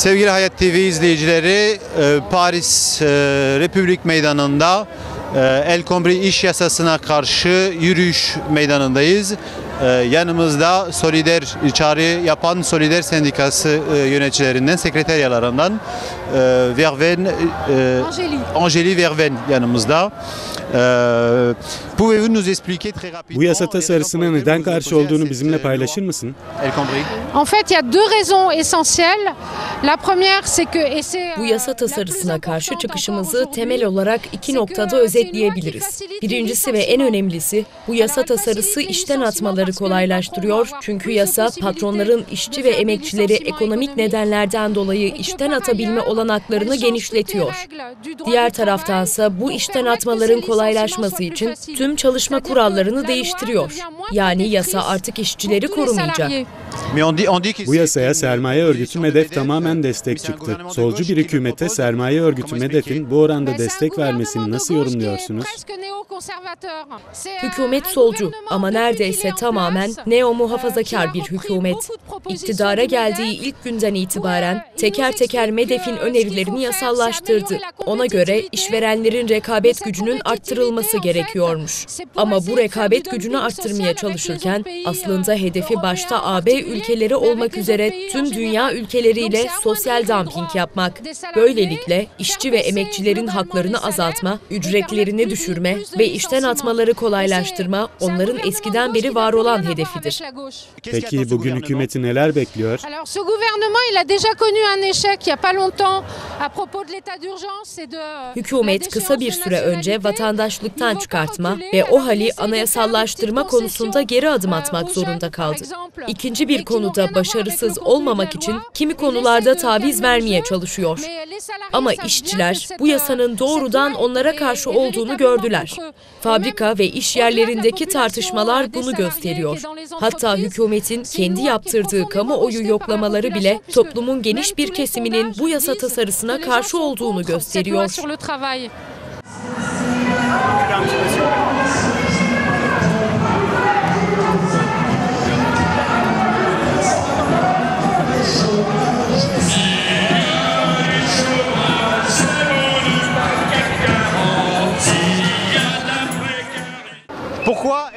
Sevgili Hayat TV izleyicileri, Paris Republik Meydanı'nda El Khomri iş yasasına karşı yürüyüş meydanındayız. Yanımızda Solider çağrı yapan Solider Sendikası yöneticilerinden, sekreteryalarından Angélie Verven yanımızda. Bu yasa tasarısına neden karşı olduğunu bizimle paylaşır mısın? En fait, il y a deux raisons essentielles. La première, c'est que bu yasa tasarısına karşı çıkışımızı temel olarak iki noktada özetleyebiliriz. Birincisi ve en önemlisi, bu yasa tasarısı işten atmaları kolaylaştırıyor. Çünkü yasa patronların işçi ve emekçileri ekonomik nedenlerden dolayı işten atabilme olanaklarını genişletiyor. Diğer taraftansa bu işten atmaların kolaylaşması için tüm çalışma kurallarını değiştiriyor. Yani yasa artık işçileri korumayacak. Bu yasaya sermaye örgütü MEDEF tamamen destek çıktı. Solcu bir hükümete sermaye örgütü MEDEF'in bu oranda destek vermesini nasıl yorumluyorsunuz? Hükümet solcu ama neredeyse tamamen neo-muhafazakar bir hükümet. İktidara geldiği ilk günden itibaren teker teker MEDEF'in önerilerini yasallaştırdı. Ona göre işverenlerin rekabet gücünün arttırılması gerekiyormuş. Ama bu rekabet gücünü arttırmaya çalışırken aslında hedefi başta AB ülkeleri olmak üzere tüm dünya ülkeleriyle sosyal dumping yapmak. Böylelikle işçi ve emekçilerin haklarını azaltma, ücretlerini düşürme ve işten atmaları kolaylaştırma onların eskiden beri var olan hedefidir. Peki bugün hükümeti neler bekliyor? Hükümet kısa bir süre önce vatandaşlıktan çıkartma ve o hali anayasallaştırma konusunda geri adım atmak zorunda kaldı. İkinci bir konuda başarısız olmamak için kimi konularda taviz vermeye çalışıyor. Ama işçiler bu yasanın doğrudan onlara karşı olduğunu gördüler. Fabrika ve iş yerlerindeki tartışmalar bunu gösteriyor. Hatta hükümetin kendi yaptırdığı kamuoyu yoklamaları bile toplumun geniş bir kesiminin bu yasa tasarısına karşı olduğunu gösteriyor.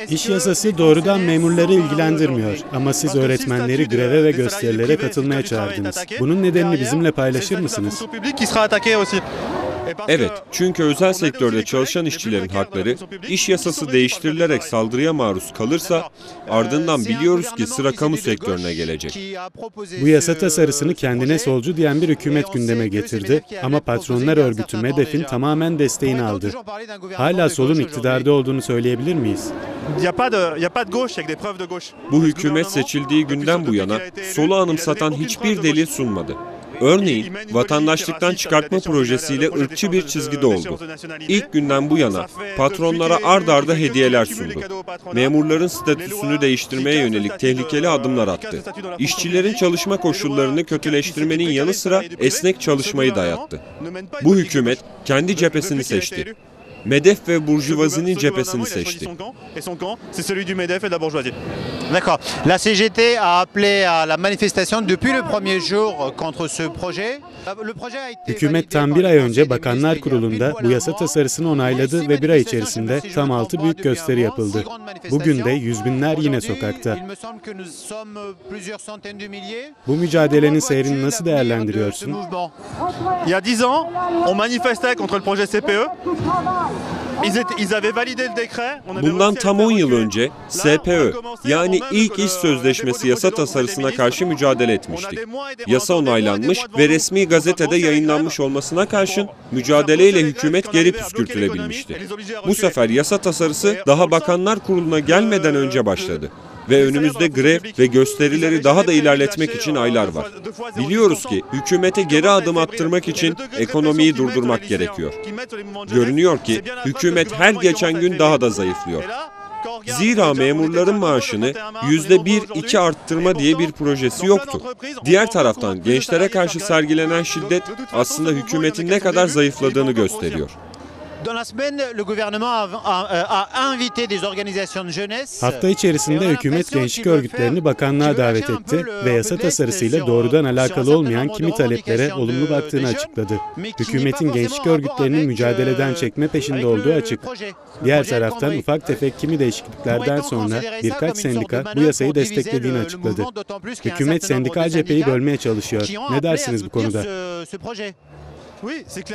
İş yasası doğrudan memurları ilgilendirmiyor ama siz öğretmenleri greve ve gösterilere katılmaya çağırdınız. Bunun nedenini bizimle paylaşır mısınız? Evet, çünkü özel sektörde çalışan işçilerin hakları iş yasası değiştirilerek saldırıya maruz kalırsa ardından biliyoruz ki sıra kamu sektörüne gelecek. Bu yasa tasarısını kendine solcu diyen bir hükümet gündeme getirdi ama patronlar örgütü MEDEF'in tamamen desteğini aldı. Hala solun iktidarda olduğunu söyleyebilir miyiz? Bu hükümet seçildiği günden bu yana solu anımsatan hiçbir delil sunmadı. Örneğin, vatandaşlıktan çıkartma projesiyle ırkçı bir çizgide oldu. İlk günden bu yana patronlara ard arda hediyeler sundu. Memurların statüsünü değiştirmeye yönelik tehlikeli adımlar attı. İşçilerin çalışma koşullarını kötüleştirmenin yanı sıra esnek çalışmayı dayattı. Bu hükümet kendi cephesini seçti. MEDEF ve burjuvazinin cephesini seçti. D'accord. La CGT a appelé à la manifestation depuis le premier jour contre ce projet. Hükümet tam bir ay önce Bakanlar Kurulu'nda bu yasa tasarısını onayladı ve bir ay içerisinde tam 6 büyük gösteri yapıldı. Bugün de yüz binler yine sokakta. Bu mücadelenin seyrini nasıl değerlendiriyorsun? Il y a 10 ans, on manifestait contre le projet CPE. Bundan tam 10 yıl önce SPÖ yani ilk iş sözleşmesi yasa tasarısına karşı mücadele etmiştik. Yasa onaylanmış ve resmi gazetede yayınlanmış olmasına karşın mücadeleyle hükümet geri püskürtülebilmişti. Bu sefer yasa tasarısı daha Bakanlar Kurulu'na gelmeden önce başladı. Ve önümüzde grev ve gösterileri daha da ilerletmek için aylar var. Biliyoruz ki hükümete geri adım attırmak için ekonomiyi durdurmak gerekiyor. Görünüyor ki hükümet her geçen gün daha da zayıflıyor. Zira memurların maaşını %1-2 arttırma diye bir projesi yoktu. Diğer taraftan gençlere karşı sergilenen şiddet aslında hükümetin ne kadar zayıfladığını gösteriyor. Hafta içerisinde hükümet gençlik örgütlerini bakanlığa davet etti ve yasa tasarısıyla doğrudan alakalı olmayan kimi taleplere olumlu baktığını açıkladı. Hükümetin gençlik örgütlerinin mücadeleden çekme peşinde olduğu açık. Diğer taraftan ufak tefek kimi değişikliklerden sonra birkaç sendika bu yasayı desteklediğini açıkladı. Hükümet sendikal cepheyi bölmeye çalışıyor. Ne dersiniz bu konuda?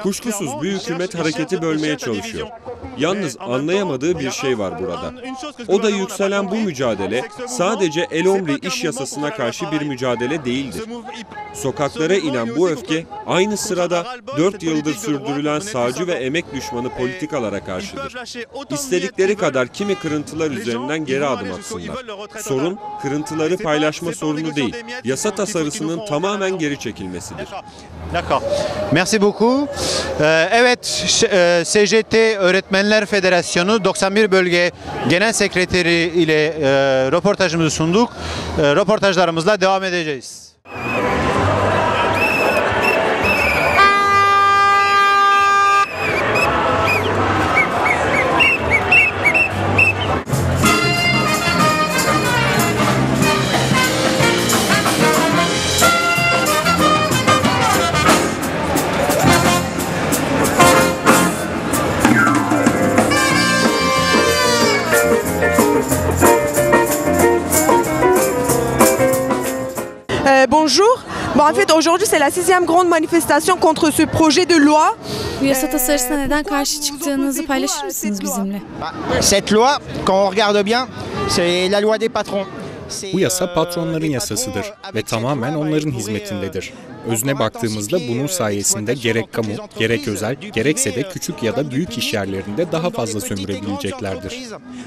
Kuşkusuz bir hükümet hareketi bölmeye çalışıyor. Yalnız anlayamadığı bir şey var burada. O da yükselen bu mücadele sadece El Omri iş yasasına karşı bir mücadele değildir. Sokaklara inen bu öfke aynı sırada 4 yıldır sürdürülen sağcı ve emek düşmanı politikalara karşıdır. İstedikleri kadar kimi kırıntılar üzerinden geri adım atsınlar. Sorun kırıntıları paylaşma sorunu değil, yasa tasarısının tamamen geri çekilmesidir. D'accord. Merci beaucoup. Evet, SJT Öğretmenler Federasyonu 91 Bölge Genel Sekreteri ile röportajımızı sunduk. Röportajlarımızla devam edeceğiz. Bonjour. Bon, en fait, aujourd'hui, c'est la 6e grande manifestation contre ce projet de loi. Bu yasa tasarısına neden karşı çıktığınızı paylaşır mısınız bizimle? Cette loi, quand on regarde bien, c'est la loi des patrons. Bu yasa patronların yasasıdır ve tamamen onların hizmetindedir. Özüne baktığımızda bunun sayesinde gerek kamu, gerek özel, gerekse de küçük ya da büyük iş yerlerinde daha fazla sömürebileceklerdir.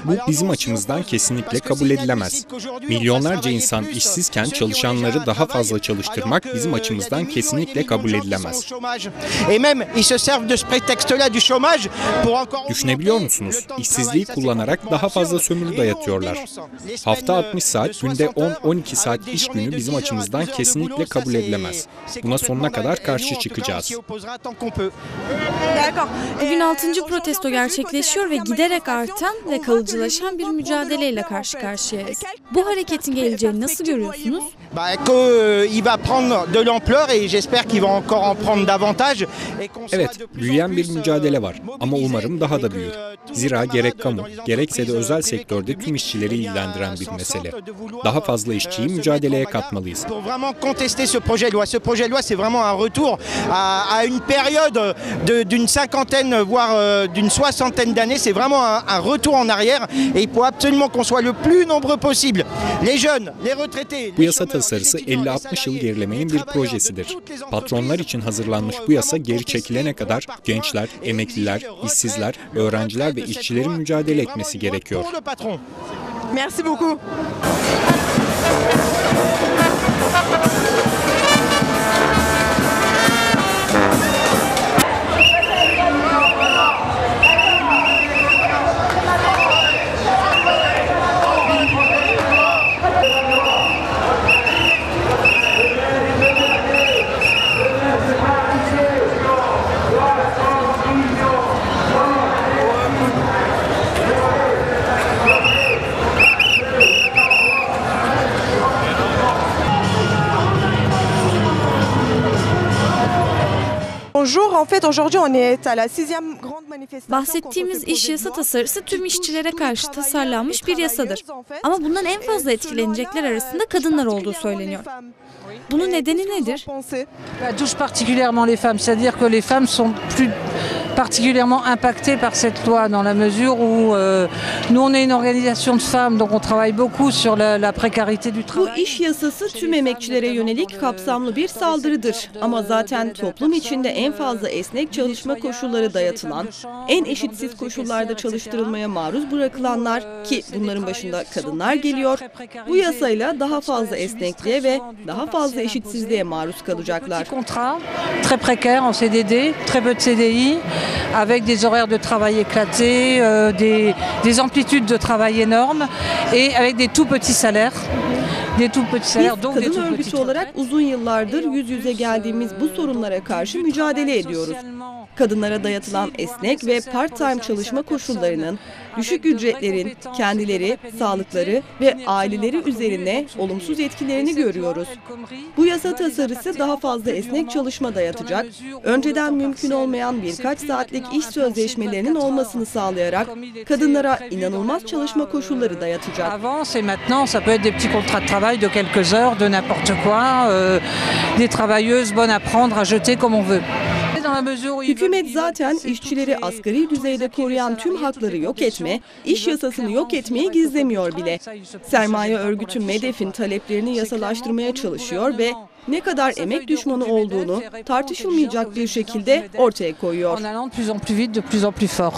Bu bizim açımızdan kesinlikle kabul edilemez. Milyonlarca insan işsizken çalışanları daha fazla çalıştırmak bizim açımızdan kesinlikle kabul edilemez. Düşünebiliyor musunuz? İşsizliği kullanarak daha fazla sömürü dayatıyorlar. Hafta 60 saat, günde 10-12 saat iş günü bizim açımızdan kesinlikle kabul edilemez. Buna sonuna kadar karşı çıkacağız. Bugün 6. protesto gerçekleşiyor ve giderek artan ve kalıcılaşan bir mücadeleyle karşı karşıyayız. Bu hareketin geleceğini nasıl görüyorsunuz? Evet, büyüyen bir mücadele var ama umarım daha da büyür. Zira gerek kamu, gerekse de özel sektörde tüm işçileri ilgilendiren bir mesele. Daha fazla işçiyi mücadeleye katmalıyız. Projet de loi, c'est vraiment un retour à une période d'une cinquantaine, voire d'une soixantaine d'années. C'est vraiment un retour en arrière et il faut absolument qu'on soit le plus nombreux possible. Les jeunes, les retraités. Bu yasa tasarısı 50-60 yıl gerilemenin bir projesidir. Patronlar için hazırlanmış bu yasa geri çekilene kadar gençler, emekliler, işsizler, öğrenciler ve işçilerin mücadele etmesi gerekiyor. Merci beaucoup. Bonjour, en fait aujourd'hui on est à la 6e grande manifestation. Bahsettiğimiz iş yasa tasarısı tüm işçilere karşı tasarlanmış bir yasadır. Ama bundan en fazla etkilenecekler arasında kadınlar olduğu söyleniyor. Bunun nedeni nedir? Touche particulièrement les femmes, c'est-à-dire que les femmes sont plus particulièrement impactées par cette loi dans la mesure où nous on est une organisation de femmes donc on travaille beaucoup sur la précarité du travail. Bu iş yasası tüm emekçilere yönelik kapsamlı bir saldırıdır. Ama zaten toplum içinde en fazla esnek çalışma koşulları dayatılan, en eşitsiz koşullarda çalıştırılmaya maruz bırakılanlar ki bunların başında kadınlar geliyor. Bu yasayla daha fazla esnekliğe ve daha fazla eşitsizliğe maruz kalacaklar. Contrat très précaire en CDD, très peu de CDI, avec des horaires de travail éclatés, des amplitudes de travail énormes et avec des tout petits salaires. des tout petits Biz salaires, donc des kadın tout örgütü petites olarak retraites. uzun yıllardır yüz yüze geldiğimiz bu sorunlara karşı mücadele ediyoruz. Kadınlara dayatılan esnek ve part-time çalışma koşullarının, düşük ücretlerin kendileri, sağlıkları ve aileleri üzerine olumsuz etkilerini görüyoruz. Bu yasa tasarısı daha fazla esnek çalışma dayatacak, önceden mümkün olmayan birkaç saatlik iş sözleşmelerinin olmasını sağlayarak kadınlara inanılmaz çalışma koşulları dayatacak. Avant et maintenant, ça peut être des petits contrats de travail de quelques heures, de n'importe quoi, des travailleuses bonnes à prendre, à jeter comme on veut. Hükümet zaten işçileri asgari düzeyde koruyan tüm hakları yok etme, iş yasasını yok etmeyi gizlemiyor bile. Sermaye örgütü MEDEF'in taleplerini yasalaştırmaya çalışıyor ve ne kadar emek düşmanı olduğunu tartışılmayacak bir şekilde ortaya koyuyor. En allant de plus en plus vite, de plus en plus fort.